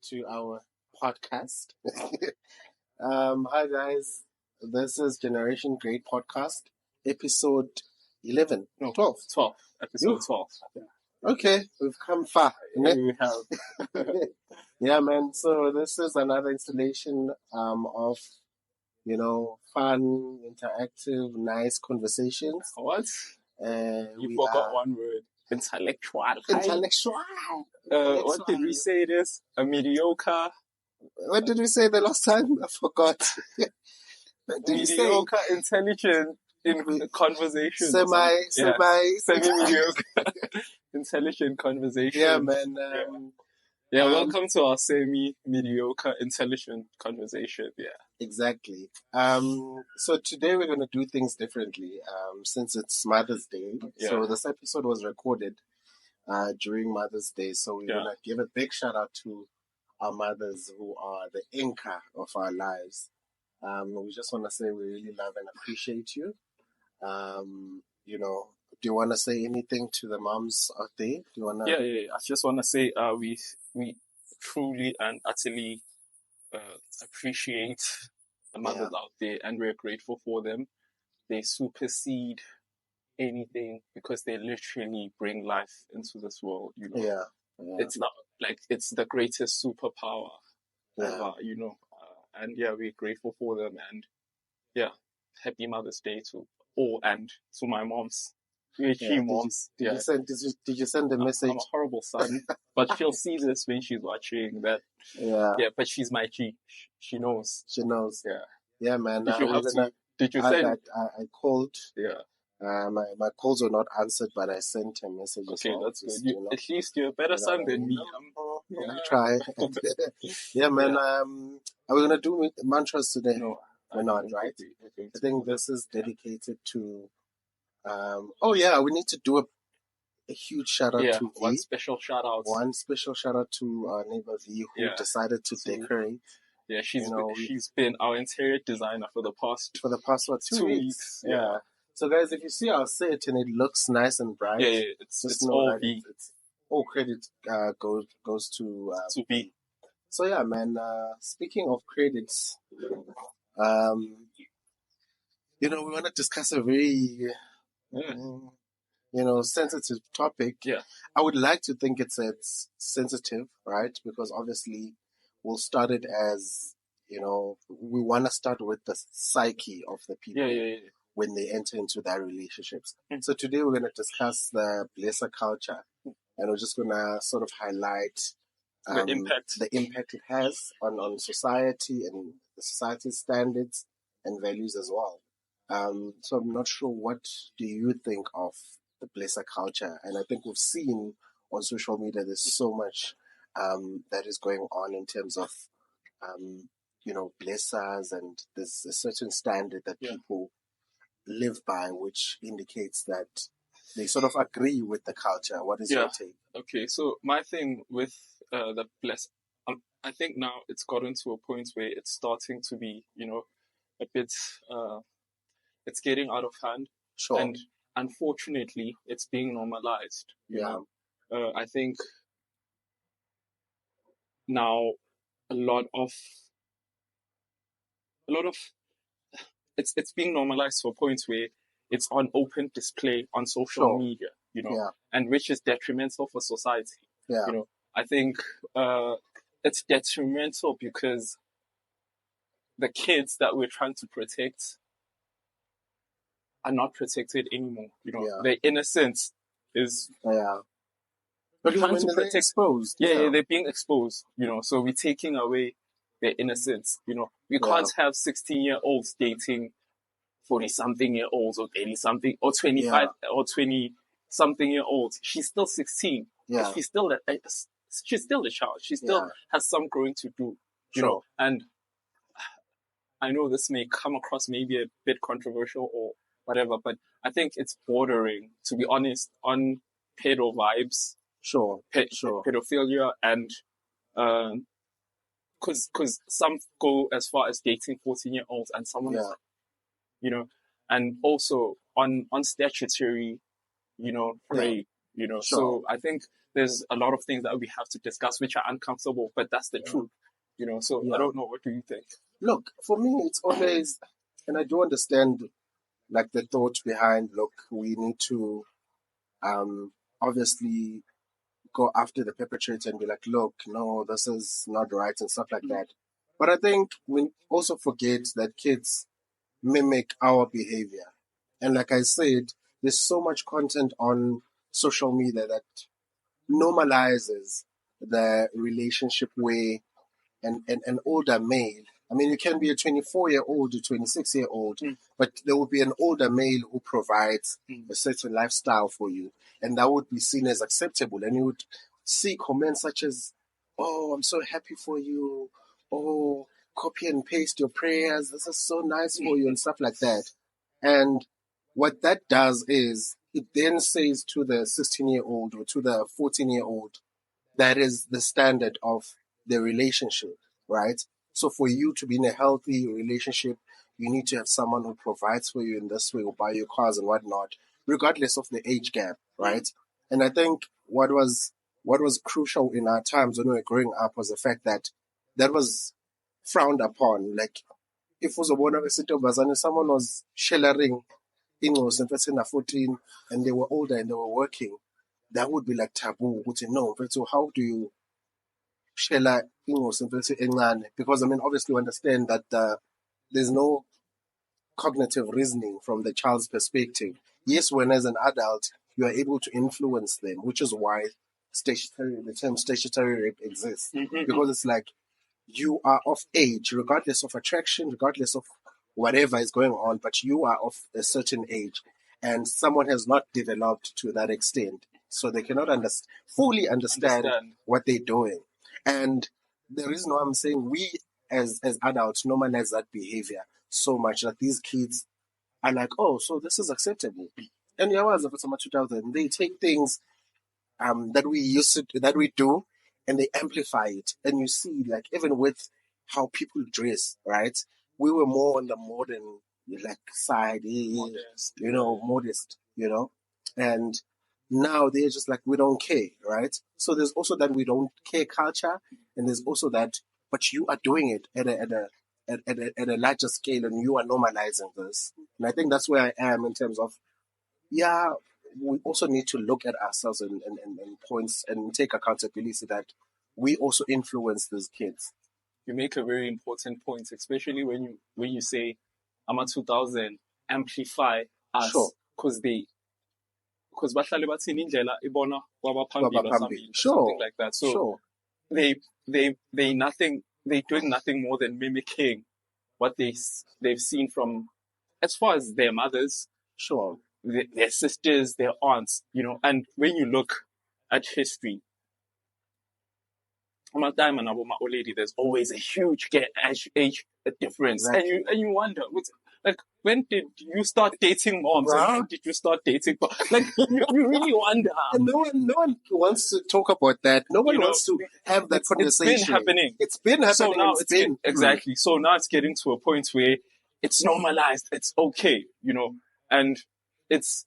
to our podcast. Hi guys, this is Generation Great Podcast, episode 11. No, 12. 12. Episode 12. Yeah. Okay, we've come far. Yeah, we have. Yeah, man. So this is another installation of, fun, interactive, nice conversations. What? You we forgot are one word. Intellectual. intellectual. What did we say it is? A mediocre. What did we say the last time? I forgot. What did we say? Mediocre, intelligent in conversation. Semi-mediocre. Intelligent conversation. Yeah, man. Welcome to our semi-mediocre, intelligent conversation. Yeah. Exactly. So today we're going to do things differently, since it's Mother's Day. Yeah. So this episode was recorded during Mother's Day. So we're going to give a big shout out to our mothers who are the anchor of our lives. We just want to say we really love and appreciate you. Do you want to say anything to the moms out there? Do you want to? Yeah. I just want to say we truly and utterly appreciate the mothers out there, and we're grateful for them. They supersede anything because they literally bring life into this world. Yeah. It's not like it's the greatest superpower ever. And we're grateful for them, and happy Mother's Day to all and to my moms. Moms. Did you send the message? I'm a horrible son, but she'll see this when she's watching that. Yeah, but she's my G. She knows. She knows. Yeah. Yeah, man. Did you send? I called. Yeah. My calls were not answered, but I sent a message. Okay, that's good. At least you're a better son than me. I try. Yeah, man. Are we gonna do mantras today? No, we're not, right? I think this is dedicated to. We need to do a huge shout out to one special shout out. One special shout out to our neighbor V who decided to decorate. Yeah, she's been our interior designer for the past 2 weeks. Yeah. So guys, if you see our set and it looks nice and bright, it's all V. All credit goes to V. So yeah, man. Speaking of credits, we want to discuss a very sensitive topic. Yeah. I would like to think it's sensitive, right? Because obviously we'll start it as, we want to start with the psyche of the people when they enter into their relationships. So today we're going to discuss the blesser culture, and we're just going to sort of highlight the impact it has on society and the society's standards and values as well. So I'm not sure, what do you think of the blesser culture? And I think we've seen on social media there's so much that is going on in terms of blessers, and there's a certain standard that people live by, which indicates that they sort of agree with the culture. What is your take? Okay, so my thing with the bless, I think now it's gotten to a point where it's starting to be, a bit, it's getting out of hand. Sure. And unfortunately, it's being normalized. You know? I think now a lot of it's being normalized to a point where it's on open display on social media, and which is detrimental for society. Yeah. I think it's detrimental because the kids that we're trying to protect are not protected anymore. Their innocence is but trying to protect. Exposed. They're being exposed. So we're taking away their innocence. We can't have 16-year-olds dating 40-something-year-olds or 80-something or 25 or 20-something-year-olds. She's still 16. Yeah. She's still a child. She still has some growing to do. You know, and I know this may come across maybe a bit controversial or whatever, but I think it's bordering, to be honest, on pedo vibes. Sure. Pedophilia, and because some go as far as dating 14-year-olds, and someone is, and also on statutory, rape, you know. So I think there's a lot of things that we have to discuss which are uncomfortable, but that's the truth, you know. So I don't know, what do you think? Look, for me, it's always, and I do understand like the thought behind, look, we need to obviously go after the perpetrator and be like, look, no, this is not right and stuff like that. But I think we also forget that kids mimic our behavior. And like I said, there's so much content on social media that normalizes the relationship where an older male, I mean, you can be a 24-year-old or 26-year-old, but there will be an older male who provides a certain lifestyle for you, and that would be seen as acceptable. And you would see comments such as, oh, I'm so happy for you. Oh, copy and paste your prayers. This is so nice for you and stuff like that. And what that does is it then says to the 16-year-old or to the 14-year-old, that is the standard of the relationship, right? So for you to be in a healthy relationship, you need to have someone who provides for you in this way, or buy you cars and whatnot, regardless of the age gap, right? And I think what was crucial in our times when we were growing up was the fact that that was frowned upon. Like if someone was shellering in 14 and they were older and they were working, that would be like taboo. Would say no, so how do you share because I mean obviously we understand that there's no cognitive reasoning from the child's perspective. Yes, when as an adult you are able to influence them, which is why the term statutory rape exists. Because it's like you are of age, regardless of attraction, regardless of whatever is going on, but you are of a certain age and someone has not developed to that extent. So they cannot fully understand what they're doing. And the reason why I'm saying we as adults normalize that behavior so much that these kids are like, oh, so this is acceptable. And yeah, as of 2000, they take things that we do, and they amplify it. And you see, like even with how people dress, right? We were more on the modern like side, modest, and now they're just like we don't care, right? So there's also that we don't care culture, and there's also that, but you are doing it at a larger scale, and you are normalizing this. And I think that's where I am in terms of we also need to look at ourselves and points and take accountability that we also influence these kids. You make a very important point, especially when you say AMA 2000 amplify us, because bahlale bathini indlela ibona kwabaphambili or something like that. So they're doing nothing more than mimicking what they've seen from, as far as their mothers, their sisters, their aunts, and when you look at history, old lady, there's always a huge age difference. Exactly. And you wonder, like, when did you start dating moms? And when did you start dating? Like, you really wonder. And no one wants to talk about that. No one wants to have that conversation. It's been happening. It's been happening. So now exactly. So now it's getting to a point where it's normalized. It's okay, and it's.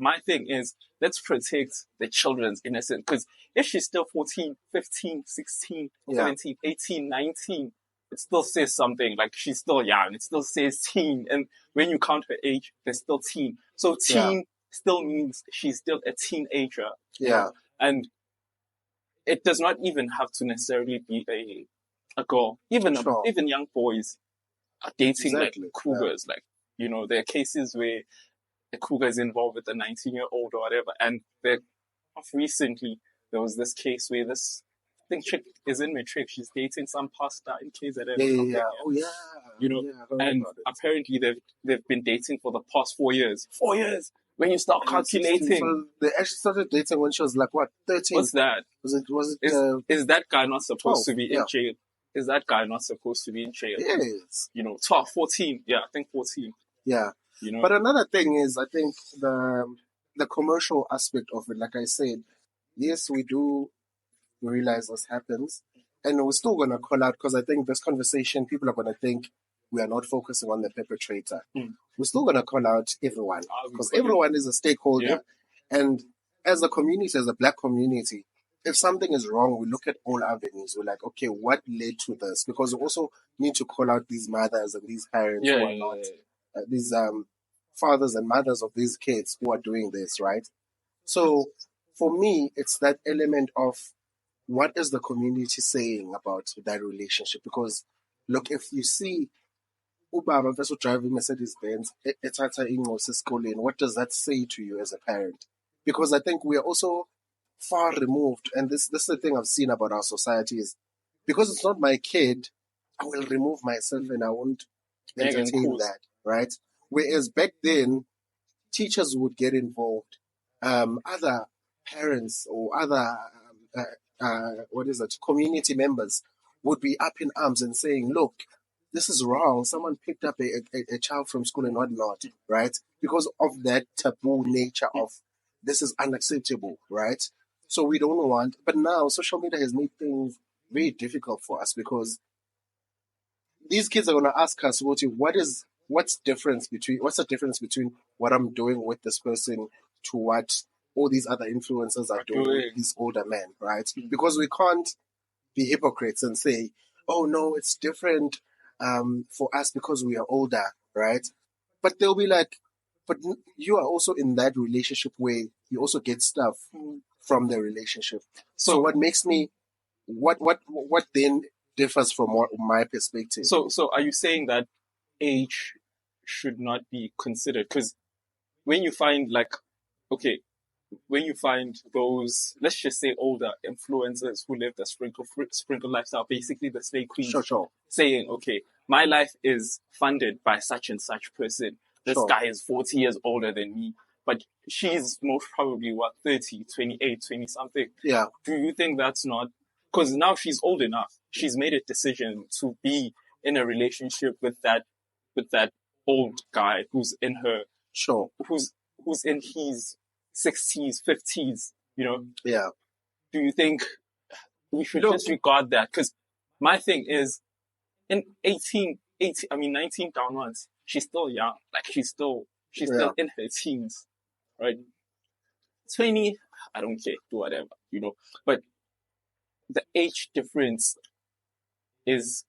My thing is, let's protect the children's innocence. Because if she's still 14, 15, 16, 17, 18, 19, it still says something. Like, she's still young. It still says teen. And when you count her age, there's still teen. So teen still means she's still a teenager. Yeah. And it does not even have to necessarily be a girl. Even young boys are dating like cougars. Like, there are cases where the cougar is involved with a 19-year-old or whatever. And recently, there was this case where this chick is in matric. She's dating some pastor in KZN. And apparently they've been dating for the past 4 years. 4 years! When you start calculating. So they actually started dating when she was like, what, 13? What's that? Is that guy not supposed 12? To be in jail? Is that guy not supposed to be in jail? Yes. 12, 14. Yeah, I think 14. Yeah. But another thing is, I think the commercial aspect of it, like I said, yes, we do realize this happens, and we're still going to call out, because I think this conversation, people are going to think we are not focusing on the perpetrator. We're still going to call out everyone because everyone is a stakeholder. Yep. And as a community, as a Black community, if something is wrong, we look at all avenues. We're like, okay, what led to this? Because we also need to call out these mothers and these parents who are not, these fathers and mothers of these kids who are doing this, right? So for me, it's that element of what is the community saying about that relationship? Because look, if you see Ubaba versus driving Mercedes-Benz, ethatha ingosi esikoleni, what does that say to you as a parent? Because I think we are also far removed, and this is the thing I've seen about our society is because it's not my kid, I will remove myself and I won't entertain that, right? Whereas back then, teachers would get involved, other parents or other community members would be up in arms and saying, look, this is wrong. Someone picked up a child from school and whatnot, right? Because of that taboo nature of this is unacceptable, right? So we don't want, but now social media has made things very difficult for us because these kids are going to ask us, what's the difference between what I'm doing with this person to what all these other influencers are doing with these older men, right? Because we can't be hypocrites and say, oh no, it's different for us because we are older, right? But they'll be like, but you are also in that relationship where you also get stuff from the relationship. So what makes me, what then differs from my perspective? So are you saying that age should not be considered? Because when you find when you find those, let's just say older influencers who live the sprinkle lifestyle, basically the slay queens, saying, okay, my life is funded by such and such person. This guy is 40 years older than me, but she's most probably, 30, 28, 20 something. Yeah. Do you think that's not, because now she's old enough, she's made a decision to be in a relationship with that old guy who's in her, who's in his 60s, 50s, Yeah. Do you think we should disregard that? Because my thing is, in 19 downwards, she's still young. Like, she's still in her teens, right? 20, I don't care, do whatever, But the age difference is...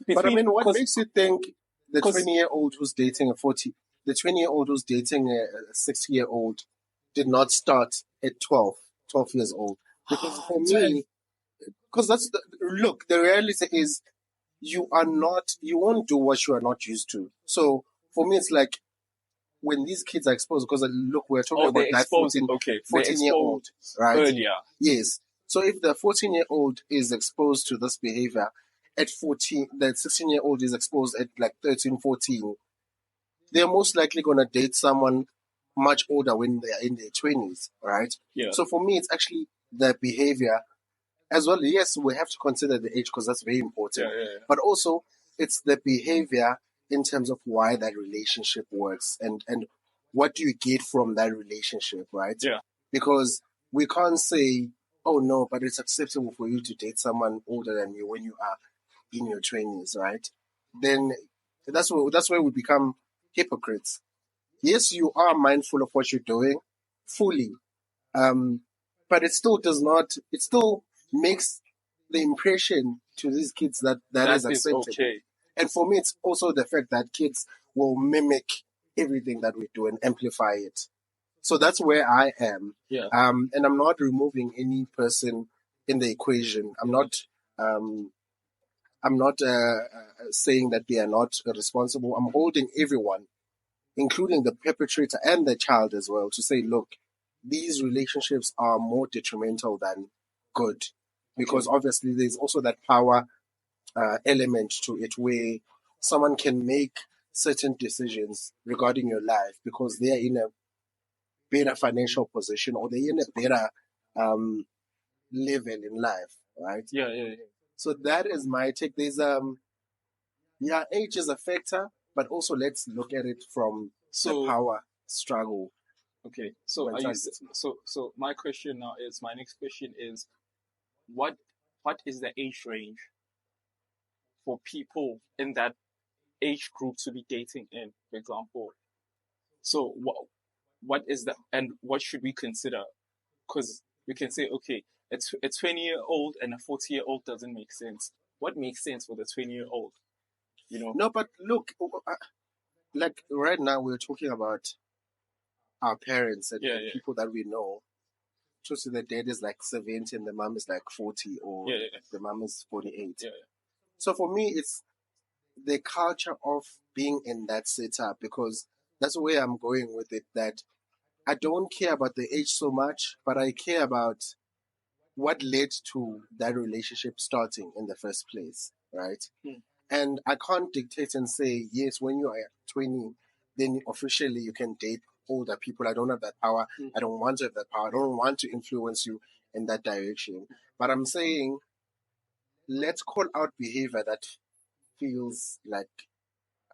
But I mean, what makes you think the 20-year-old who's dating the 20-year-old who's dating a 60-year-old did not start at 12 years old? Because for me, because the reality is you won't do what you are not used to. So for me, it's like when these kids are exposed, because we're talking about that 14-year-old, right? Earlier. Yes. So if the 14-year-old is exposed to this behavior at 14, that 16-year-old is exposed at like 13, 14, they're most likely going to date someone much older when they're in their 20s, right? Yeah. So for me, it's actually the behavior as well. Yes, we have to consider the age because that's very important. Yeah. But also, it's the behavior in terms of why that relationship works and what do you get from that relationship, right? Yeah. Because we can't say, oh no, but it's acceptable for you to date someone older than you when you are in your 20s, right? Then that's where we become hypocrites. Yes, you are mindful of what you're doing fully, but it still makes the impression to these kids that is acceptable. Okay. And for me, it's also the fact that kids will mimic everything that we do and amplify it. So that's where I am. Yeah. And I'm not removing any person in the equation. I'm not saying that they are not responsible. I'm holding everyone, including the perpetrator and the child as well, to say, look, these relationships are more detrimental than good. Because obviously there's also that power element to it where someone can make certain decisions regarding your life because they are in a better financial position or they're in a better level in life, right? Yeah. So that is my take. There's age is a factor, but also let's look at it from the power struggle. Okay, so so my next question is, what is the age range for people in that age group to be dating in, for example. So what is that, and what should we consider? Because we can say, okay, a 20-year-old and a 40-year-old doesn't make sense. What makes sense for the 20-year-old? No, but look, like right now we're talking about our parents and people that we know. So the dad is like 70 and the mom is like 40, or the mom is 48. So for me, it's the culture of being in that setup, because that's where I'm going with it, that I don't care about the age so much, but I care about what led to that relationship starting in the first place, right? And I can't dictate and say, yes, when you are 20, then officially you can date older people. I don't have that power. I don't want to have that power. I don't want to influence you in that direction. But I'm saying, let's call out behavior that feels like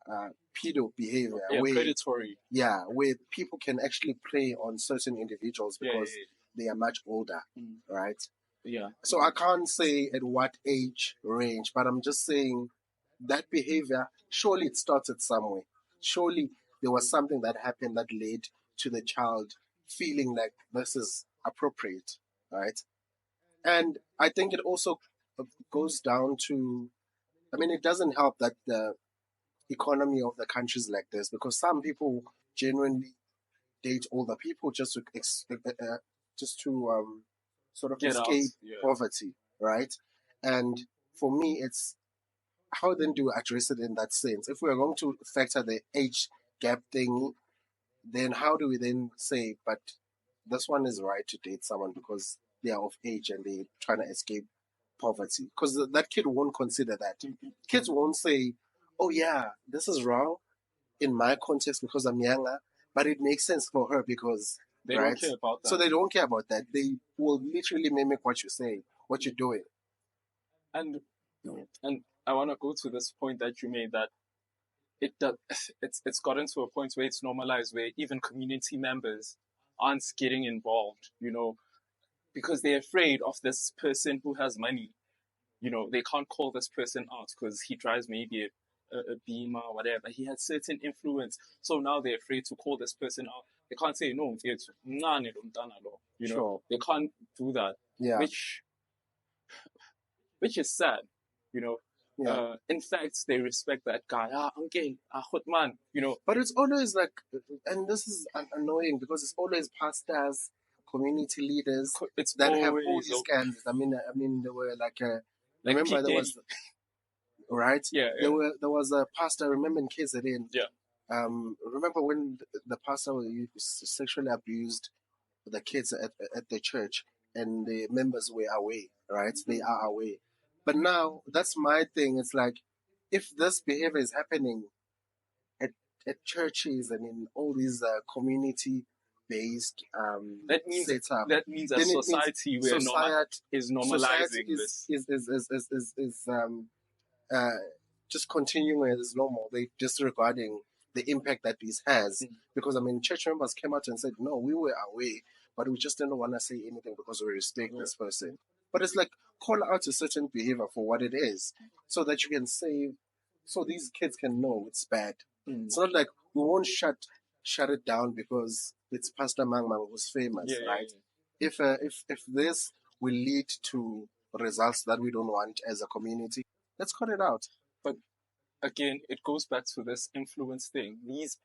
pedo behavior. Predatory. Yeah, where people can actually prey on certain individuals because they are much older, right? Yeah. So I can't say at what age range, but I'm just saying that behavior, surely it started somewhere. Surely there was something that happened that led to the child feeling like this is appropriate, right? And I think it also goes down to, I mean, it doesn't help that the economy of the country is like this, because some people genuinely date older people just to sort of Get escape out. poverty, right? And for me, it's how then do we address it in that sense? If we're going to factor the age gap thing, then how do we then say, but this one is right to date someone because they are of age and they're trying to escape poverty? Because that kid won't consider that. Kids won't say, oh yeah, this is wrong in my context because I'm younger, but it makes sense for her because they don't care about that. So they don't care about that. They will literally mimic what you say, what you're doing. And I want to go to this point that you made, that it's gotten to a point where it's normalized, where even community members aren't getting involved, because they're afraid of this person who has money. They can't call this person out because he drives maybe a Beamer or whatever. He has certain influence. So now they're afraid to call this person out. They can't say, no, it's none, Sure. They can't do that. Yeah. Which is sad, Yeah. In fact, they respect that guy. Okay, hot man, But it's always like, and this is annoying because it's always pastors, community leaders that have all these scandals. I mean, there were like remember there was, right? Yeah. There was a pastor. Remember in KZN? Yeah. Remember when the pastor sexually abused the kids at the church, and the members were away, right? They are away. But now, that's my thing. It's like, if this behavior is happening at churches and in all these community-based that means setup, that means a society where society is normalizing this. Is just continuing as normal. They disregarding the impact that this has. Because, I mean, church members came out and said, no, we were away, but we just didn't want to say anything because we respect this person. But it's like, call out a certain behavior for what it is, so that you can say, so these kids can know it's bad. It's not like we won't shut it down because it's Pastor Mangmang who's famous, right? Yeah. If this will lead to results that we don't want as a community, let's cut it out. But again, it goes back to this influence thing. These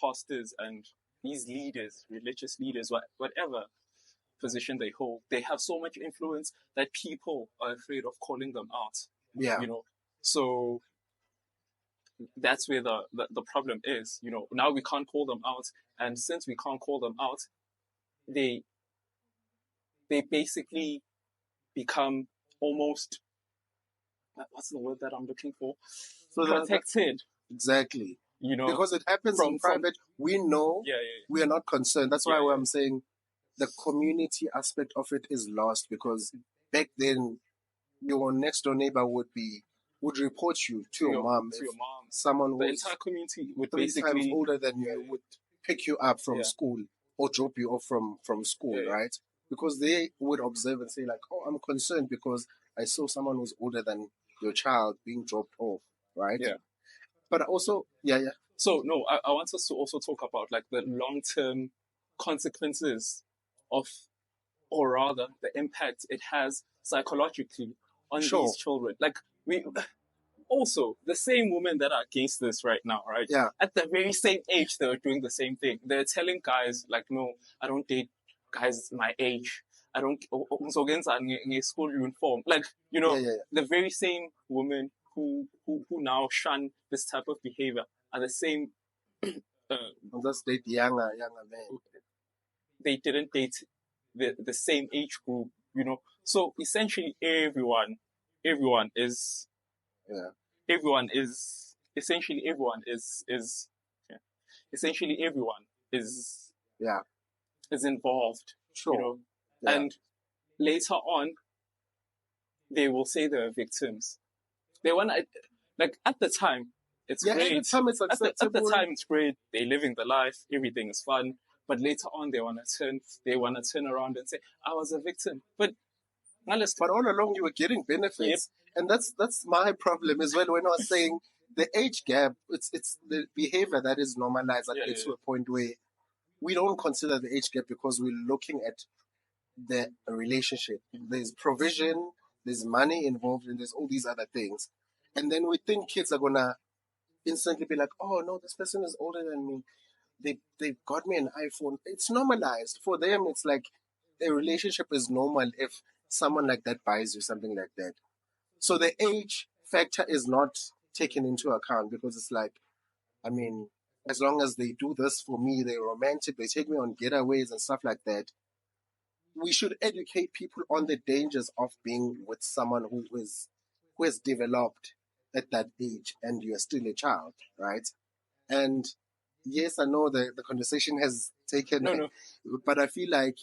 pastors and these leaders, religious leaders, whatever position they hold, they have so much influence that people are afraid of calling them out. Yeah. So that's where the problem is. Now we can't call them out, and since we can't call them out, they basically become almost, what's the word that I'm looking for? So protected. Exactly. Because it happens in private. We know. We are not concerned. That's why I'm saying the community aspect of it is lost, because back then your next door neighbor would report you to your mom. To your mom. Someone the entire community would 3 basically times older than you would pick you up from school or drop you off from school, right? Because they would observe and say like, oh, I'm concerned because I saw someone who's older than your child being dropped off, right? Yeah. But also, yeah. So no, I want us to also talk about like the long-term consequences of, or rather, the impact it has psychologically on these children. Like we also, the same women that are against this right now, right? Yeah. At the very same age, they're doing the same thing. They're telling guys like, no, I don't date guys my age. I don't school uniform. Like, you know, the very same women who now shun this type of behavior are the same. Just date younger men. They didn't date the same age group, you know. So essentially, everyone is essentially everyone is involved, you know. And later on, they will say they're victims. They want to, like, at the time, it's great. At the time, it's acceptable. At the time, it's great. They're living the life. Everything is fun. But later on, they want to turn around and say, I was a victim. But all along, you were getting benefits. Yep. And that's my problem as well. When I was saying the age gap, it's the behavior that is normalized that gets to a point where we don't consider the age gap because we're looking at the relationship. There's provision, there's money involved, and there's all these other things. And then we think kids are gonna instantly be like, oh no, this person is older than me. They got me an iPhone. It's normalized. For them, it's like a relationship is normal if someone like that buys you something like that. So the age factor is not taken into account because it's like, I mean, as long as they do this for me, they're romantic, they take me on getaways and stuff like that. We should educate people on the dangers of being with someone who has developed at that age and you're still a child, right? And yes, I know the conversation has taken, but I feel like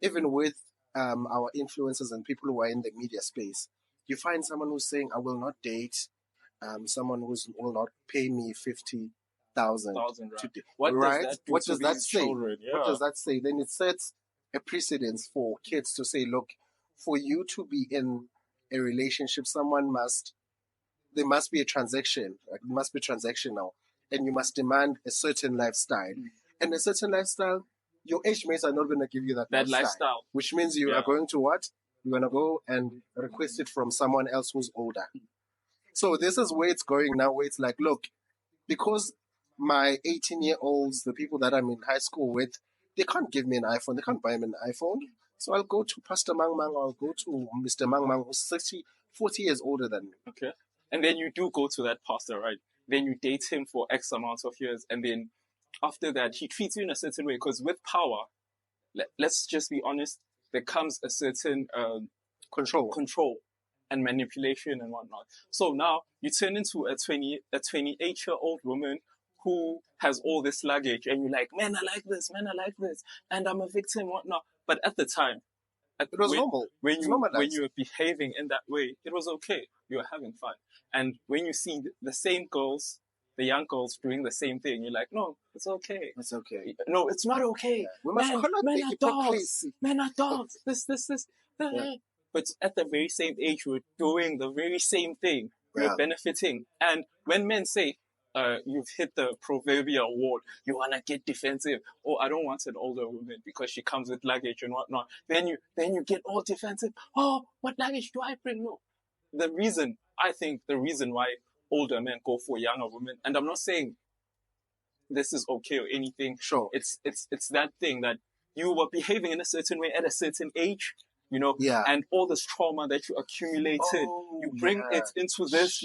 even with our influencers and people who are in the media space, you find someone who's saying, I will not date someone who will not pay me 50,000 to date. What does that say? Children? Yeah. What does that say? Then it sets a precedence for kids to say, look, for you to be in a relationship, there must be a transaction. It must be transactional. And you must demand a certain lifestyle. And a certain lifestyle, your age mates are not going to give you that lifestyle. Which means you are going to what? You're going to go and request it from someone else who's older. So this is where it's going now, where it's like, look, because my 18-year-olds, the people that I'm in high school with, they can't give me an iPhone. They can't buy me an iPhone. So I'll go to Pastor Mang Mang, or I'll go to Mr. Mang Mang, who's 40 years older than me. Okay. And then you do go to that pastor, right? Then you date him for X amount of years. And then after that, he treats you in a certain way. Because with power, let's just be honest, there comes a certain control and manipulation and whatnot. So now you turn into a 28-year-old woman who has all this luggage, and you're like, man, I like this, and I'm a victim, whatnot. But at the time, it was normal. When you were behaving in that way, it was okay. You were having fun. And when you see the same girls, the young girls doing the same thing, you're like, no, it's okay. It's okay. No, it's not okay. Yeah. We must call out the hypocrisy. Men are dogs. This. Yeah. But at the very same age, we're doing the very same thing. We're benefiting. And when men say, you've hit the proverbial wall, you want to get defensive. Oh, I don't want an older woman because she comes with luggage and whatnot. Then you get all defensive. Oh, what luggage do I bring? No. The reason why older men go for younger women, and I'm not saying this is okay or anything. Sure. It's that thing that you were behaving in a certain way at a certain age, you know, and all this trauma that you accumulated, you bring it into this,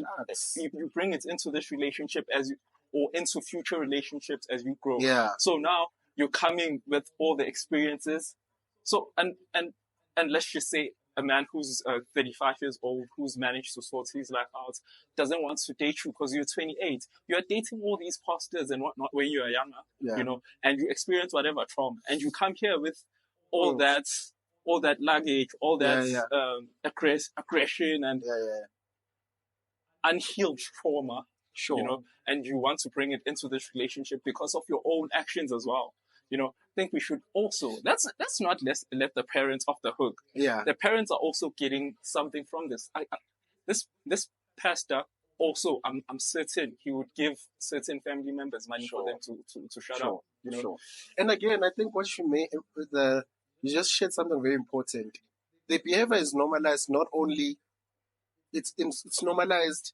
you bring it into this relationship or into future relationships as you grow. Yeah. So now you're coming with all the experiences. So, and let's just say a man who's 35 years old, who's managed to sort his life out, doesn't want to date you because you're 28. You're dating all these pastors and whatnot when you are younger, you know, and you experience whatever trauma, and you come here with all that luggage, all that aggression and unhealed trauma, you know, and you want to bring it into this relationship because of your own actions as well. You know, I think we should also, let's not let the parents off the hook. Yeah. The parents are also getting something from this. this pastor also, I'm certain he would give certain family members money for them to shut up. And again, I think what you just shared something very important. The behavior is normalized not only it's normalized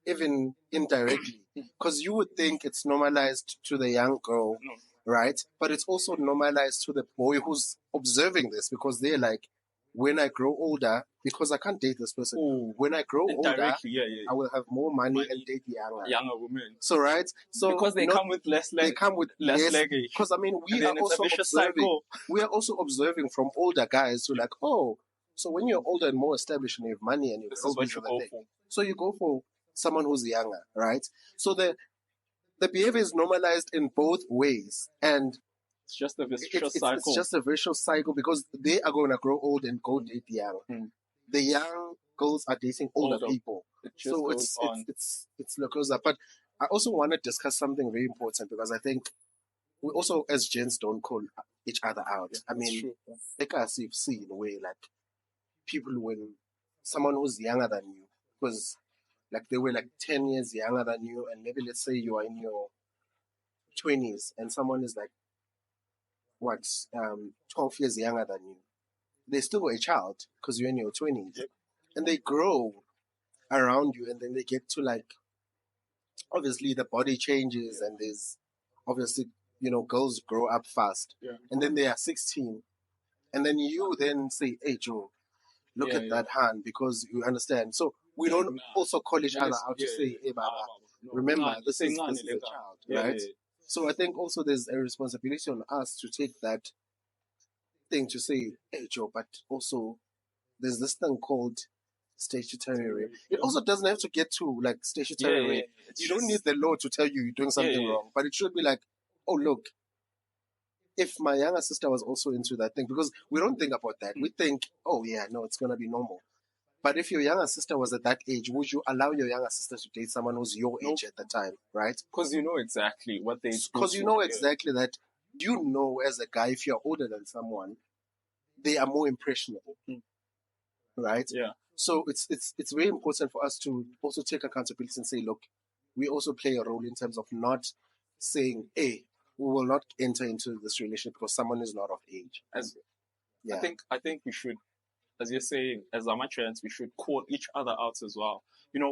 even indirectly, because you would think it's normalized to the young girl, right? But it's also normalized to the boy who's observing this, because they're like, when I grow older, because I can't date this person. When I grow older, I will have more money and date younger women. So right, so because they come with less leg, they come with less luggage. Because I mean, we are also observing. We are also observing from older guys who like, oh, so when you're older and more established and you have money and you this is what you go for. So you go for someone who's younger, right? So the behavior is normalized in both ways, and it's just a vicious cycle. It's just a vicious cycle, because they are going to grow old and go date young. The young girls are dating older people. So it's Locosa. But I also want to discuss something very important, because I think we also, as gents, don't call each other out. I mean, like as you've seen, in a way, like people, when someone who's younger than you, because like they were like 10 years younger than you, and maybe let's say you are in your 20s and someone is like 12 years younger than you, they're still a child because you're in your 20s. And they grow around you, and then they get to like, obviously the body changes, and there's obviously, girls grow up fast, and then they are 16, and then you then say, hey Joe, look at that hand, because you understand. So we don't also call each other out to say, hey Baba, remember, this is a child, right? So I think also there's a responsibility on us to take that thing to say, hey Joe, but also there's this thing called statutory rape. It also doesn't have to get to like statutory rape. You don't need the law to tell you you're doing something wrong, but it should be like, oh look, if my younger sister was also into that thing, because we don't think about that. We think, oh yeah, no, it's gonna be normal. But if your younger sister was at that age, would you allow your younger sister to date someone who's your age at the time, right? Because you know exactly what they. Because you know exactly that. You know, as a guy, if you're older than someone, they are more impressionable, right? Yeah. So it's very important for us to also take accountability and say, look, we also play a role in terms of not saying, hey, we will not enter into this relationship because someone is not of age. I think we should, as you're saying, as Amachans, we should call each other out as well.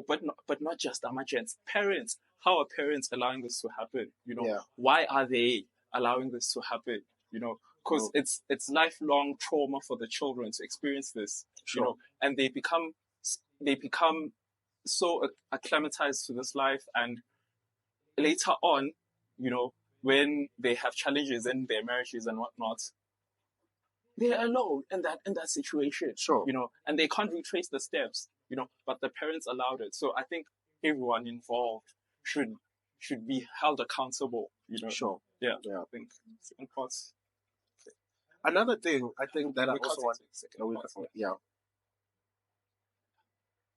But not just Amachans. Parents, how are parents allowing this to happen? Why are they allowing this to happen? Because it's lifelong trauma for the children to experience this. And they become so acclimatized to this life, and later on, when they have challenges in their marriages and whatnot, they're alone in that situation. And they can't retrace the steps, but the parents allowed it. So I think everyone involved should be held accountable, Yeah. I think second parts. Another thing I think that I also want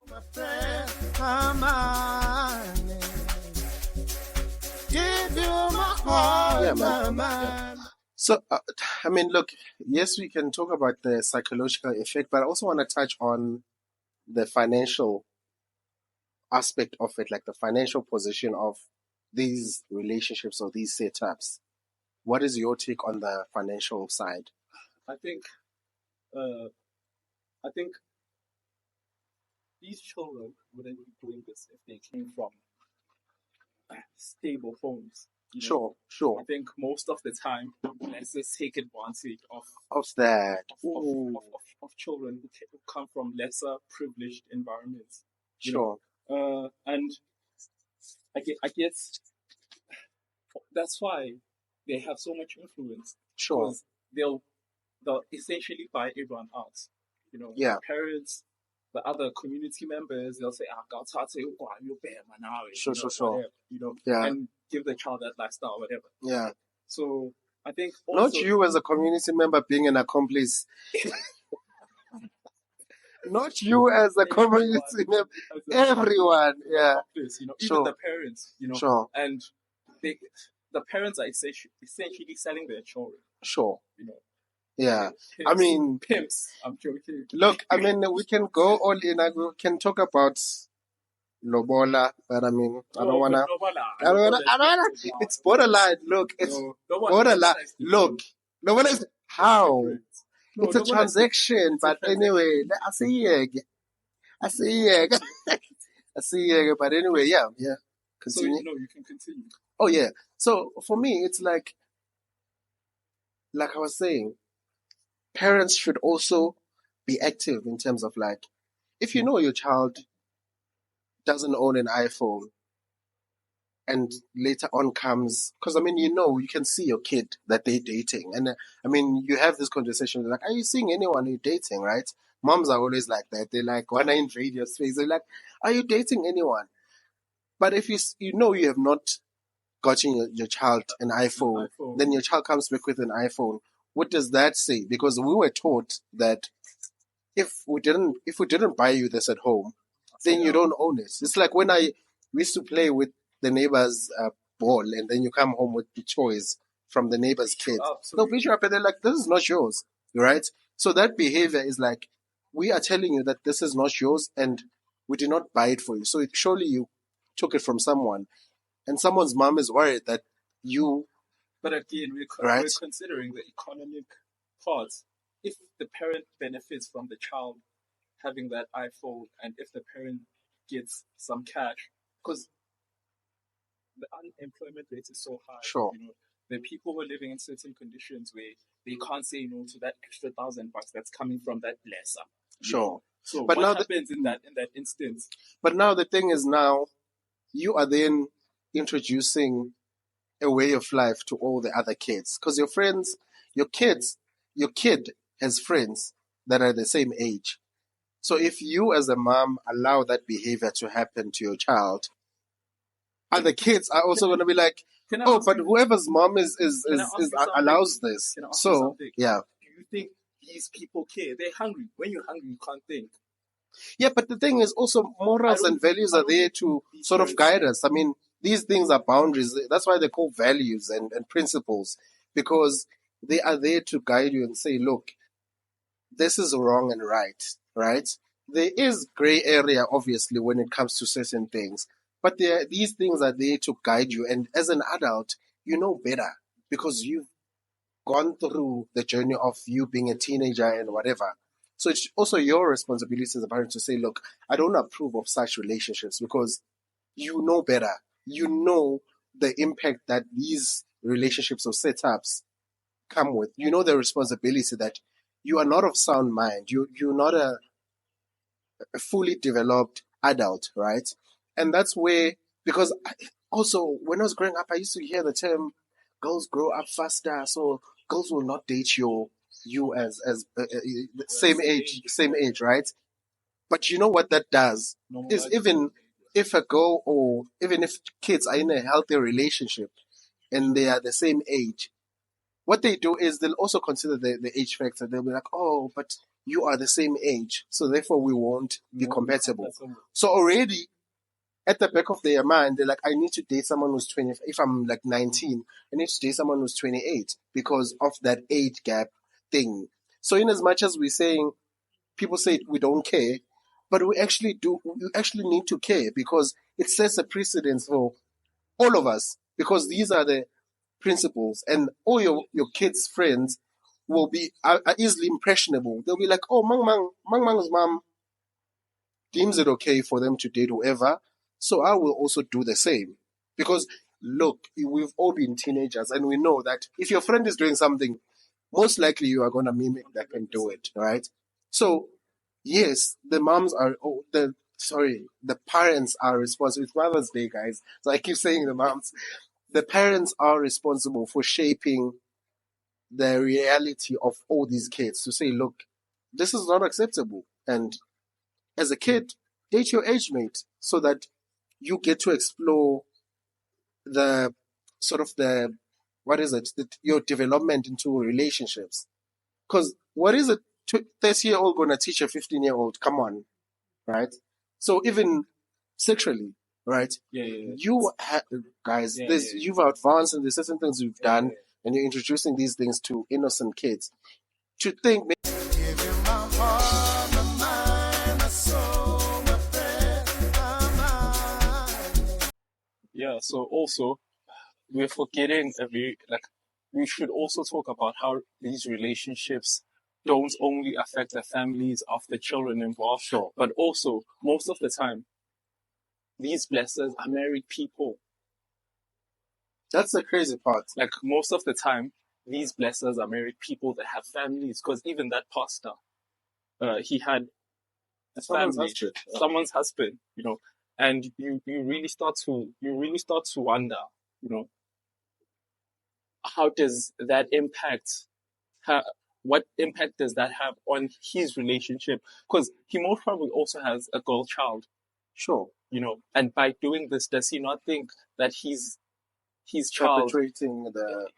My friend, give you my heart, my mind. So, I mean, look, yes, we can talk about the psychological effect, but I also want to touch on the financial aspect of it, like the financial position of these relationships or these setups. What is your take on the financial side? I think these children wouldn't be doing this if they came from stable homes. Sure. I think most of the time, let's just take advantage of that. Of children who come from lesser privileged environments. And I guess that's why they have so much influence. Because they'll essentially buy everyone out. Parents, the other community members, they'll say, and give the child that lifestyle, whatever. Yeah. So I think also, not you as a community member being an accomplice. Not you as a community member. Everyone, yeah. Even the parents, and the parents are essentially selling their children. Yeah. Pimps, I mean, pimps. I'm joking. Look, I mean, we can go all in. We can talk about lobola, but I mean, I don't wanna. I don't wanna. I don't wanna. It's borderline. Look, it's borderline. Look, lobola is how. It's a transaction, but anyway, I see it. I see it. I see it. But anyway, yeah. Continue. So, you can continue. Oh yeah. So for me, it's like I was saying, parents should also be active in terms of like, if you know your child doesn't own an iPhone, and later on comes, because I mean, you can see your kid that they're dating, and I mean, you have this conversation like, are you seeing anyone you're dating, right? Moms are always like that. They like wanna invade your space. They're like, are you dating anyone? But if you have not gotten your child an iPhone, then your child comes back with an iPhone. What does that say? Because we were taught that if we didn't buy you this at home, then you don't own it. It's like when we used to play with the neighbor's ball, and then you come home with the toys from the neighbor's kid. They'll beat you up, and they're like, "This is not yours," right? So that behavior is like, we are telling you that this is not yours, and we did not buy it for you. So surely you took it from someone, and someone's mom is worried that you. But again, we're considering the economic parts. If the parent benefits from the child having that iPhone, and if the parent gets some cash, because the unemployment rate is so high. Sure. The people who are living in certain conditions where they can't say no to that extra $1,000 that's coming from that lesser. Sure. So but what happens in that instance? But now the thing is, now you are then introducing a way of life to all the other kids, because your kid has friends that are the same age. So if you as a mom allow that behavior to happen to your child, other kids are also going to be like, but whoever's mom is allows this. So yeah. Do you think these people care? They're hungry. When you're hungry, you can't think. Yeah, but the thing is also, morals and values are there to sort of guide us. I mean, these things are boundaries. That's why they're called values and principles, because they are there to guide you and say, look, this is wrong and right? There is gray area, obviously, when it comes to certain things, but these things are there to guide you. And as an adult, you know better, because you've gone through the journey of you being a teenager and whatever. So it's also your responsibility as a parent to say, look, I don't approve of such relationships, because you know better. You know the impact that these relationships or setups come with. You know the responsibility that you are not of sound mind. You're not a fully developed adult, right? And that's where, because also when I was growing up, I used to hear the term girls grow up faster, so girls will not date you as same age, right? But you know what that does is, even if a girl, or even if kids are in a healthy relationship and they are the same age, what they do is they'll also consider the age factor. They'll be like, oh, but you are the same age, so therefore we won't be compatible. So already at the back of their mind, they're like, I need to date someone who's 20. If I'm like 19, I need to date someone who's 28 because of that age gap thing. So in as much as we're saying, people say we don't care, but we actually do. We actually need to care, because it sets a precedence for all of us, because these are the principles, and all your kids' friends will be are easily impressionable. They'll be like, oh, Mang's mom deems it okay for them to date whoever, so I will also do the same. Because look, we've all been teenagers, and we know that if your friend is doing something, most likely you are going to mimic that and do it, right? So yes, the parents are responsible. It's Mother's Day, guys, so I keep saying the moms. The parents are responsible for shaping the reality of all these kids, to say, look, this is not acceptable. And as a kid, date your age mate, so that you get to explore the sort of your development into relationships. Because what is a 30-year-old going to teach a 15-year-old? Come on, right? So even sexually, right? You guys, you've advanced, and there's certain things you've done, and you're introducing these things to innocent kids. to think. Give you my heart, my mind, my soul, my breath, my mind. Yeah. So also, we're forgetting we should also talk about how these relationships don't only affect the families of the children involved, Sure. but also most of the time, these blessers are married people. That's the crazy part. Like most of the time, these blessers are married people that have families. Because even that pastor, he had a Someone's family, husband. someone's husband, and you really start to wonder, how does that impact? What impact does that have on his relationship? Because he most probably also has a girl child, Sure. and by doing this, does he not think that his child Perpetrating the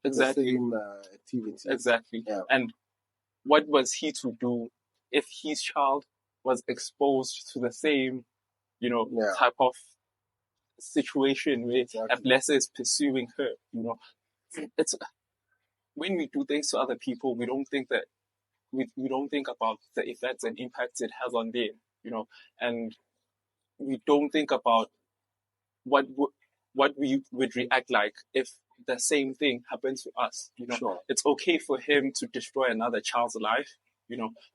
exactly same activities. exactly? Yeah. And what was he to do if his child was exposed to the same, Yeah. type of situation where Exactly. a blesser is pursuing her? It's when we do things to other people, we don't think that we don't think about the effects and impacts it has on them, and we don't think about what we would react like if the same thing happens to us. Sure. It's okay for him to destroy another child's life,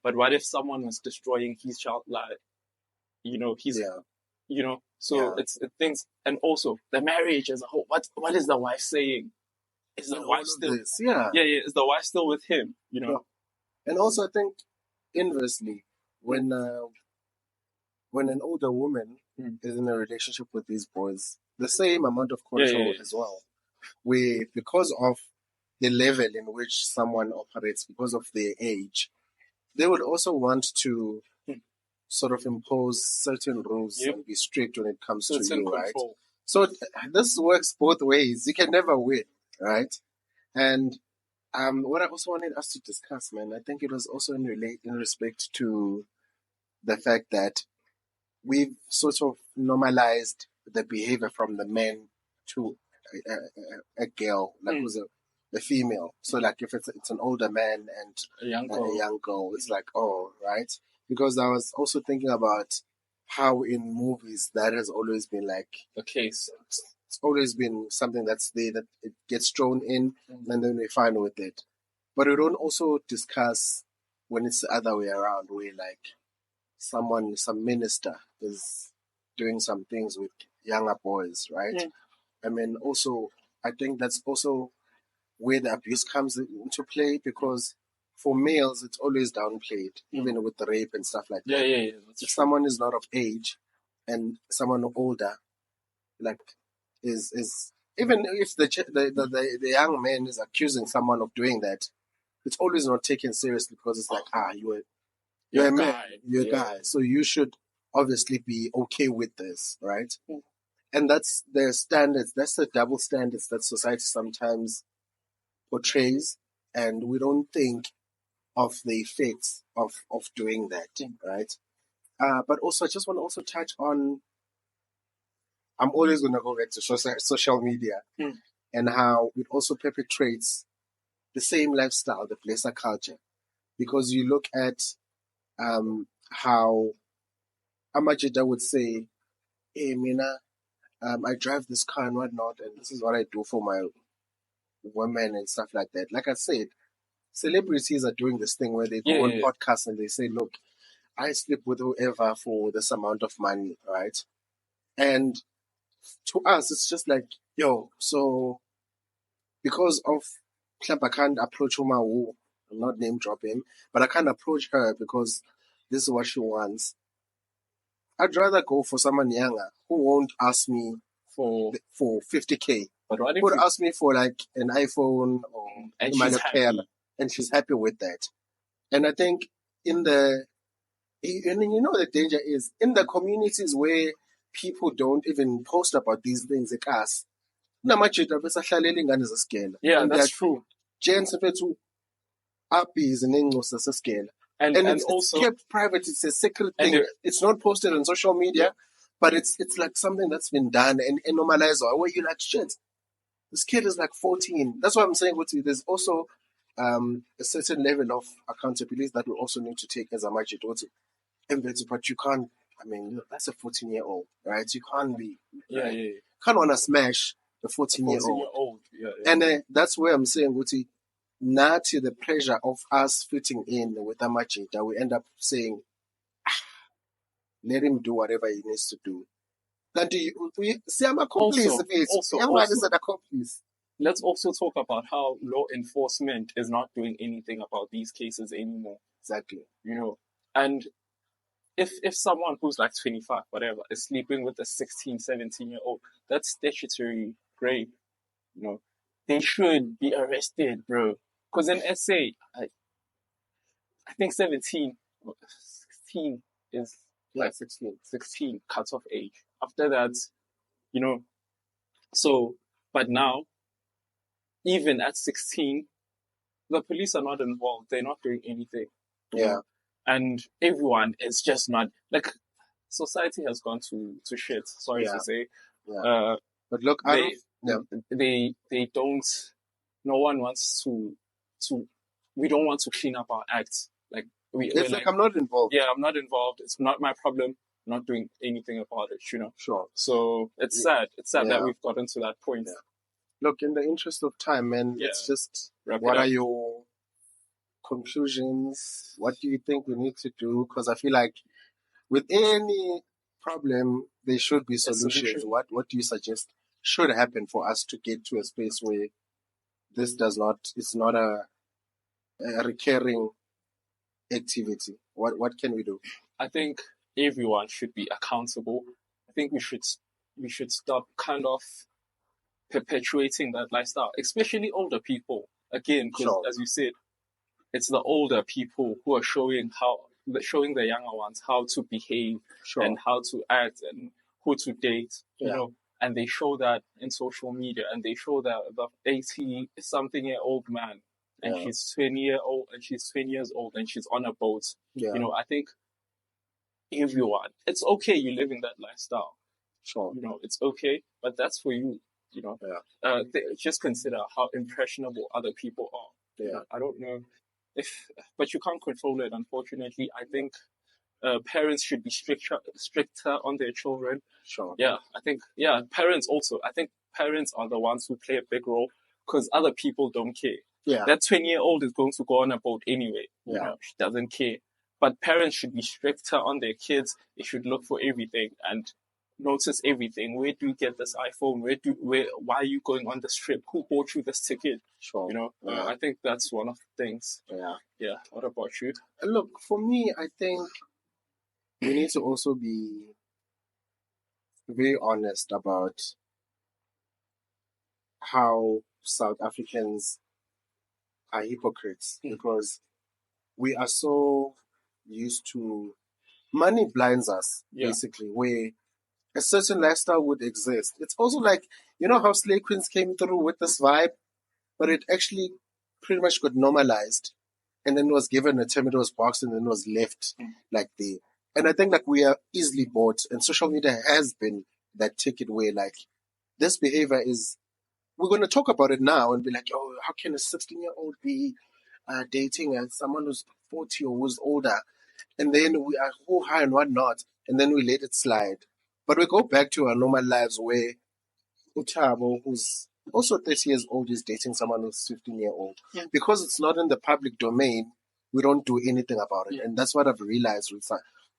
but what if someone was destroying his child's life? He's, Yeah. So Yeah. it's things, and also the marriage as a whole. What is the wife saying? Is the wife still? Yeah. Yeah. Is the wife still with him? Yeah. And also, I think inversely, when an older woman is in a relationship with these boys, the same amount of control as well. Where because of the level in which someone operates, because of their age, they would also want to sort of impose certain rules and be strict when it comes to you, right? So this works both ways. You can never win, right? And what I also wanted us to discuss, man, I think it was also in respect to the fact that we've sort of normalized the behavior from the men to a girl, like who's a female. So like if it's an older man and a young girl, it's like, oh, right? Because I was also thinking about how in movies that has always been like the case. It's always been something that's there, that it gets thrown in and then we're fine with it. But we don't also discuss when it's the other way around, where like some minister is doing some things with younger boys, right? I mean, also, I think that's also where the abuse comes into play, because for males, it's always downplayed, even with the rape and stuff like that. Yeah. If someone is not of age and someone older, like, is even if the young man is accusing someone of doing that, it's always not taken seriously, because it's like, you're a man, you're a guy, so you should obviously be okay with this, right? And that's the standards, that's the double standards that society sometimes portrays, and we don't think of the effects of doing that, right? But also, I just want to also touch on, I'm always going to go back to social media and how it also perpetrates the same lifestyle, the blesser culture. Because you look at how Amajida would say, hey, Mina, I drive this car and whatnot, and this is what I do for my women and stuff like that. Like I said, celebrities are doing this thing where they go on podcasts and they say, look, I sleep with whoever for this amount of money, right? And to us, it's just like, yo, so because of I can't approach Umawu, I'm not name dropping, but I can't approach her because this is what she wants. I'd rather go for someone younger who won't ask me for 50K, but what if would ask me for like an iPhone or and she's happy. And she's happy with that. And I think the danger is in the communities where people don't even post about these things like us. Yeah, that's true. Gents and also kept private. It's a secret thing. It's not posted on social media, but it's like something that's been done and normalized. Where you like, shit, this kid is like 14. That's what I'm saying with you. There's also a certain level of accountability that we also need to take as a majid. But you can't. I mean, that's a 14-year-old, right? You can't be. Yeah. Can't want to smash the 14-year-old. Yeah. And that's where I'm saying, Guti, not to the pressure of us fitting in with a majid, that we end up saying, let him do whatever he needs to do. We see, I'm accomplice. Accomplice. Let's also talk about how law enforcement is not doing anything about these cases anymore. Exactly. And if someone who's like 25, whatever, is sleeping with a 16, 17-year-old, that's statutory rape. They should be arrested, bro. Because in SA, I think 16 is like 16 cut-off age. After that, so, but now, even at 16, the police are not involved. They're not doing anything. Yeah. And everyone is just not, like, society has gone to shit, sorry to say. Yeah. But look, they don't, no one wants to, we don't want to clean up our acts. Like, it's like, I'm not involved. Yeah, I'm not involved. It's not my problem. I'm not doing anything about it, Sure. So it's sad. It's sad that we've gotten to that point. Yeah. Look, in the interest of time, man, it's just, what are your conclusions? What do you think we need to do? Because I feel like with any problem, there should be solutions. What do you suggest should happen for us to get to a space where this it's not a recurring activity? What can we do? I think everyone should be accountable. I think we should stop kind of perpetuating that lifestyle, especially older people. Again, because as you said, it's the older people who are showing the younger ones how to behave and how to act and who to date, and they show that in social media, and they show that the 80-something-year-old man, and she's 20 years old, and she's on a boat. I think everyone, it's okay you live in that lifestyle. It's okay, but that's for you. Just consider how impressionable other people are. I don't know but you can't control it, unfortunately. I think parents should be stricter on their children. I think parents also. I think parents are the ones who play a big role, because other people don't care. That 20-year-old is going to go on a boat anyway. She doesn't care. But parents should be stricter on their kids. They should look for everything and notice everything. Where do you get this iPhone? Why are you going on this trip? Who bought you this ticket? I think that's one of the things. Yeah. What about you? Look, for me, I think we need to also be very honest about how South Africans are hypocrites, because we are so used to money blinds us, basically, where a certain lifestyle would exist. It's also like, how Slay Queens came through with this vibe, but it actually pretty much got normalized, and then was given a term, it was boxed, and then was left like there. And I think like we are easily bought, and social media has been that ticket where like this behavior is, we're going to talk about it now and be like, oh, how can a 16-year-old be dating someone who's 40 or who's older? And then we are who high and whatnot, and then we let it slide. But we go back to our normal lives where Utabo, who's also 30 years old, is dating someone who's 15-year-old. Because it's not in the public domain, we don't do anything about it. And that's what I've realized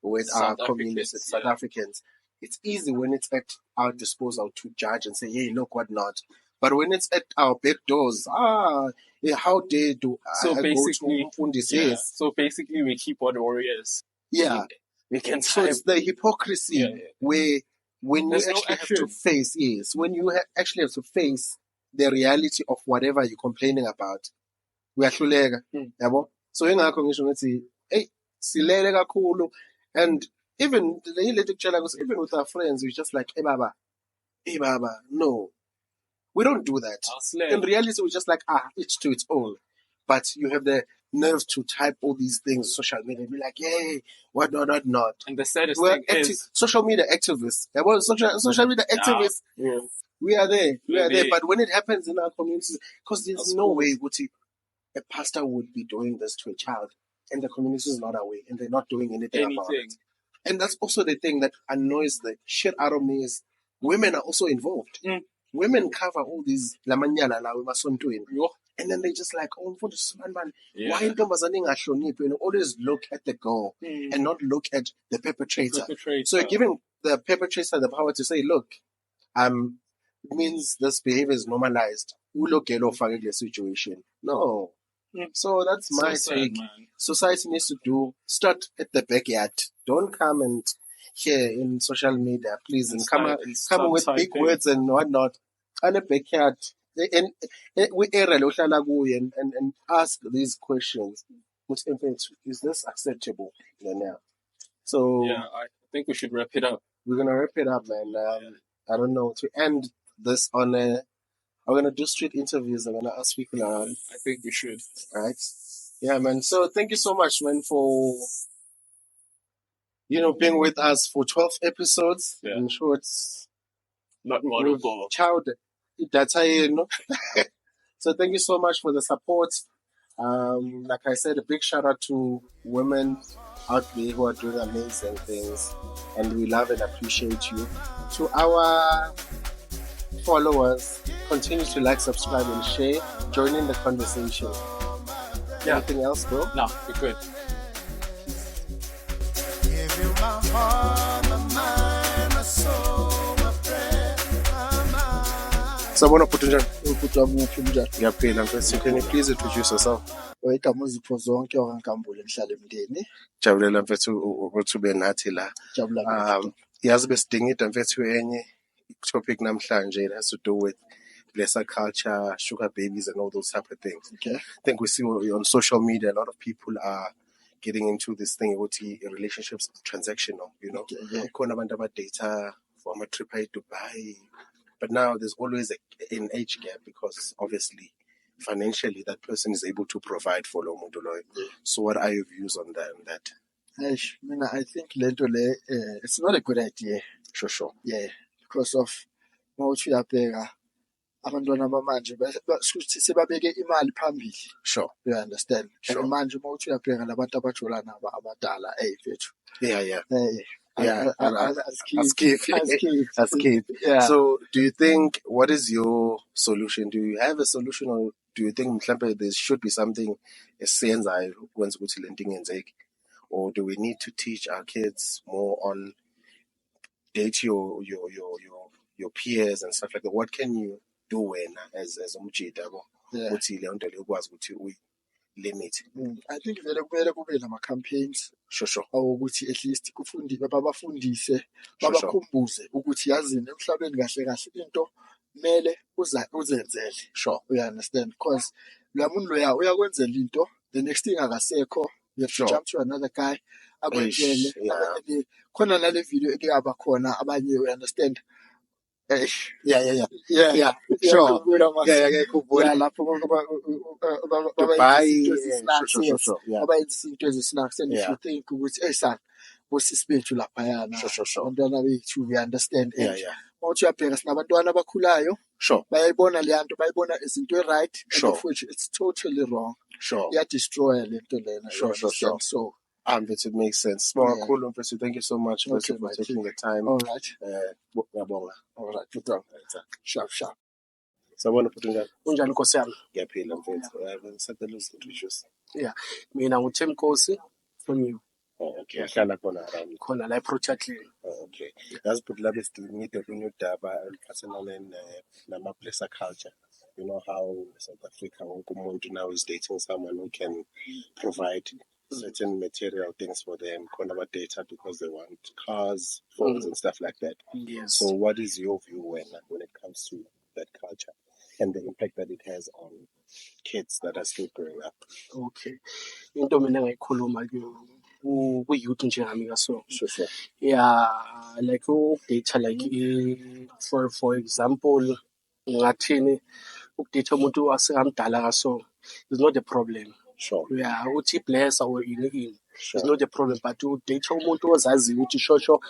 with our communities, South Africans. It's easy when it's at our disposal to judge and say, hey, look, what not. But when it's at our back doors, how dare do so I basically, go to So basically we keyboard warriors. We can so it's the hypocrisy where when you actually have to face, actually have to face the reality of whatever you're complaining about. We are so hey, silele kakhulu. And even with our friends, we're just like, hey baba, no. We don't do that. In reality, we're just like, each to its own. But you have the nerve to type all these things on social media and be like, hey, what not. And the saddest thing is social media activists. Social media activists. We are there. We are there. But when it happens in our communities, because there's no way, Guti, a pastor would be doing this to a child and the community is not aware and they're not doing anything about it. And that's also the thing that annoys the shit out of me is women are also involved. Women cover all these lamanyala la emasontweni. And then they just like, oh, for this man, why intombazane ingahloniphi? You know, always look at the girl and not look at the perpetrator. So you're giving the perpetrator the power to say, look, it means this behavior is normalized. Ulokelo fake the situation. No. So that's my take. Society needs to start at the backyard. Don't come and here in social media, please, and come with big words and whatnot. And the backyard, and ask these questions. Is this acceptable? So yeah, I think we should wrap it up. We're gonna wrap it up, man. I don't know, to end this on a. I'm gonna do street interviews. I'm gonna ask people around. I think we should. Right? Yeah, man. So thank you so much, man, for being with us for 12 episodes. Yeah. I'm sure it's not more. Child, that's how So thank you so much for the support. Like I said, a big shout out to women out there who are doing amazing things, and we love and appreciate you. To our followers, continue to like, subscribe, and share. Join in the conversation. Yeah. Anything else, bro? No, we're good. Give you my heart, my mind, my soul, my prayer, my mind. Someone put can you please introduce yourself? Igama uzipho zonke okankambule ngihlala emndeni. Jabulela mfethu ukuthi ube nathi la. Yazi besidingida mfethu enye topic namhlanje. It has to do with blesser culture, sugar babies, and all those type of things. Okay. I think we see on social media a lot of people are getting into this thing about relationships transactional, Kona abantu abadata for a trip to Dubai. But now there's always an age gap because obviously financially that person is able to provide for lo muntu loyo. So what are your views on that? I think it's not a good idea. Sure. Yeah, because of mawuthi uyabheka abantwana bamanje sebabeke imali phambili. Sure. You understand? Sure. And manje mawuthi uyabheka labantu abajolana abadala mfethu. Yeah. As kids. Yeah. So do you think, what is your solution? Do you have a solution, or do you think there should be something esiyenzayo ukwenza ukuthi le nto ingenzeki? Or do we need to teach our kids more on date your peers and stuff like that? What can you do when as umjida ukuthi le nto le ukwazi ukuthi limit? I think kumele kube nama-campaigns. Sure. Awukuthi at least babafundise, babakhumbuze ukuthi yazini emhlabeni kahle kahle into kumele uzenzele. Sure. You understand? Because la muntu loya uyakwenzela into, the next thing akasekho, you have to jump to another guy akwenzele. Khona nale video ekuyaba khona abanye, you understand? Yeah. Sure. Yeah. Lapho abayenza into ezinsnacks, and if you think ukuthi son bosisi bethu laphayana abantwana bethu, we understand. Mawuthi uyabheka sinabantwana abakhulayo, sure, bayayibona le nto, bayibona izinto e-right, sure, of which it's totally wrong. Sure. Destroy le nto lena. Sure. So it makes sense. Cool. Thank you so much for taking the time. All right. All right. Put down. Sharp. So I want to put in that. Unjani Nkosi yami? Ngiyaphila mfethu. Introduce. Yeah. Mina nguThem Nkosi from you. Okay. Ahlala khona la project le. Okay. That's put la besidingida kunyudaba eliphathelane nama blesser culture. You know how South Africa umuntu now is dating someone who can provide certain material things for them, about data because they want cars, phones, and stuff like that. Yes. So what is your view when it comes to that culture and the impact that it has on kids that are still growing up? Okay. Into mina ngayikhuluma ku-youth njengami kaso. Sure. Yeah, like data, like for example, ngathini ukudate umuntu asekamdala kaso is not a problem. Sure. Yeah, uthi bless or in it's not a problem, but udate umuntu ozaziyo ukuthi shosho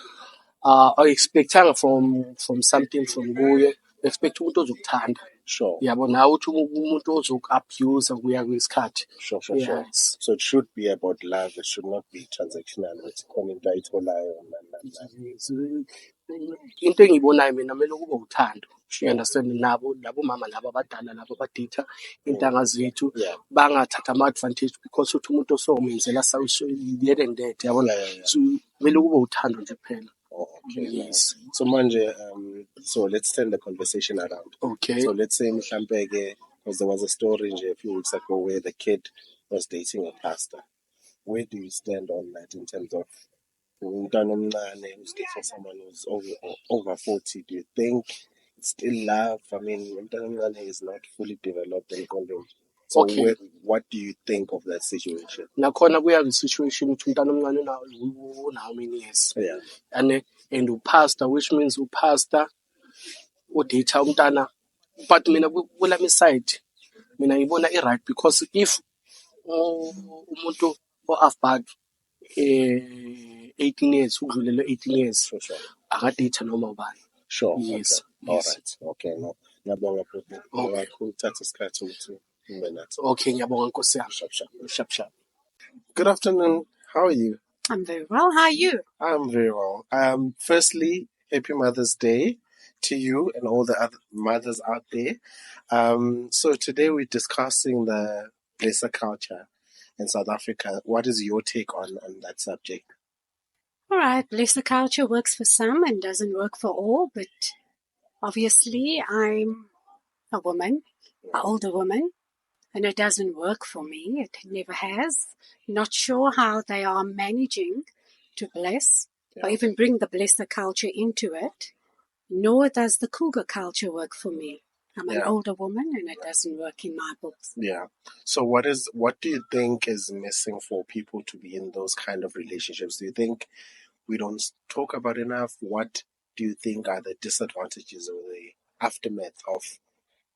expectanga from something from kuye, expect umuntu ozokuthanda. Sure. Yabo nawe uthi umuntu ozoku-abuse kuya kwesikhathi. Sure. Yes. So it should be about love. It should not be transactional. It's Into engiyibonayo mina kumele kube uthando. You understand? Labo mama labo abadala labo abaditha intanga zethu bangathatha ama-advantage because uthi umuntu osomenzela yet and that yabona. So kumele kube uthando nje kuphela. Okay. Yes. So manje, so let's turn the conversation around. Okay. So let's say mhlambe because there was a story a few weeks ago where the kid was dating a pastor. Where do you stand on that in terms of umntwana omncane who's dating someone who's over 40? Do you think it's still love? I mean, umntwana omncane is not fully developed and condom. So Okay. what do you think of that situation? Nakhona kuya kwi-situation ukuthi umntwana omncane una how many years? Yeah. And upastor, which means upastor uditha umntana. But mina kulami side mina ngibona i-right because if umuntu o-afbad 18 years ukudlulele 18 years akaditha noma ubani. Sure. Yes. Okay. All right. Okay. No. Ngiyabonga bhuti. Ukuthatha isikhathi ukuthi ube nathi. Okay, ngiyabonga Nkosi yami. Sharp. Good afternoon. How are you? I'm very well. How are you? I'm very well. Firstly, happy Mother's Day to you and all the other mothers out there. So today we're discussing the blesser culture in South Africa. What is your take on that subject? All right. Blesser culture works for some and doesn't work for all, but obviously I'm a woman, an older woman, and it doesn't work for me. It never has. Not sure how they are managing to bless or even bring the blesser culture into it. Nor does the cougar culture work for me. I'm an older woman and it doesn't work in my books. Yeah. So what do you think is missing for people to be in those kind of relationships? Do you think we don't talk about enough? What do you think are the disadvantages or the aftermath of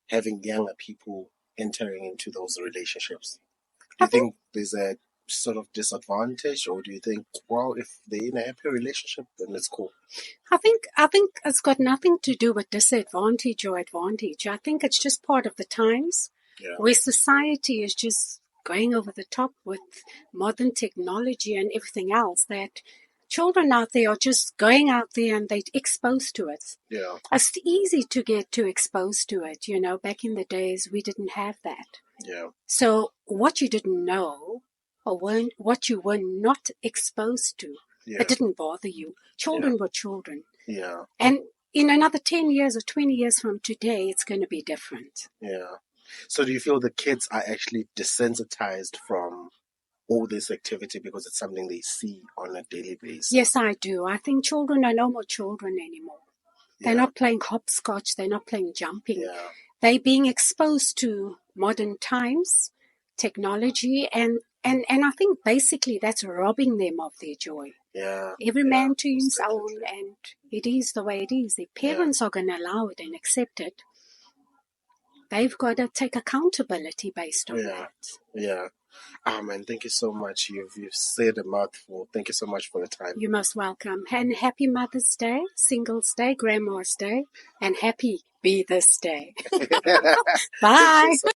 having younger people entering into those relationships? Do you think there's a sort of disadvantage, or do you think, well, if they're in a happy relationship, then it's cool? I think it's got nothing to do with disadvantage or advantage. I think it's just part of the times where society is just going over the top with modern technology and everything else, that children out there are just going out there and they're exposed to it. Yeah. It's easy to get too exposed to it. You know, back in the days, we didn't have that. Yeah. So what you didn't know or what you were not exposed to, it didn't bother you. Children were children. Yeah. And in another 10 years or 20 years from today, it's going to be different. Yeah. So do you feel the kids are actually desensitized from all this activity because it's something they see on a daily basis? Yes, I do. I think children are no more children anymore. They're not playing hopscotch. They're not playing jumping. Yeah. They're being exposed to modern times, technology, and I think basically that's robbing them of their joy. Yeah. Every man to his own, and it is the way it is. Their parents are going to allow it and accept it. They've got to take accountability based on that. Yeah. Man, thank you so much. You've said a mouthful. Thank you so much for the time. You're most welcome. And happy Mother's Day, Singles Day, Grandma's Day, and happy Be This Day. Bye.